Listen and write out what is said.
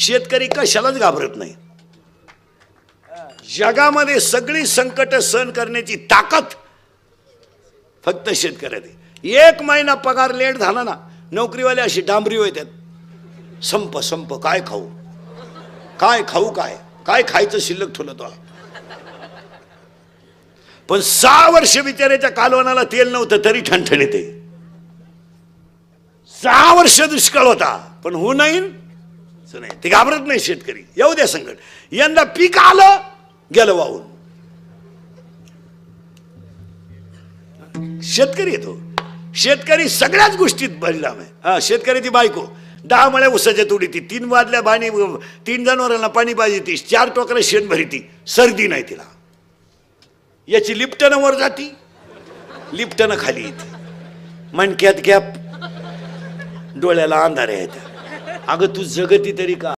शेतकरी कशालाच घाबरत नाही. जगामध्ये सगळी संकट सहन करण्याची ताकद फक्त शेतकऱ्यात आहे. 1 महिना पगार लेट झाला ना, नोकरीवाले अशी डांबरी होत्यात, संप संप, काय खाऊ काय खाऊ, काय काय खायचं शिल्लक ठेवलं तो. पण 6 वर्ष बिचाऱ्याच्या कालवनाला तेल नव्हतं तरी ठणठणीत आहे. 6 वर्ष दुष्काळ होता पण होऊ नाही, ते घाबरत नाही शेतकरी. येऊ द्या संकट, यंदा पीक आलं गेलं वाहून. शेतकरी येतो, शेतकरी सगळ्याच गोष्टीत बदलाम आहे. शेतकऱ्याची बायको 10 मळ्या उसाच्या तोडी ती, 3 बादल्या पाणी, 3 जनावरांना पाणी पाहिजे ती, 4 टोकऱ्या शेण भरी ती, सर्दी नाही तिला. याची लिफ्टनं वर जाती, लिफ्टनं खाली येते, मणक्यात गॅप, डोळ्याला अंधार येतात. अगं तू जगती तरी का?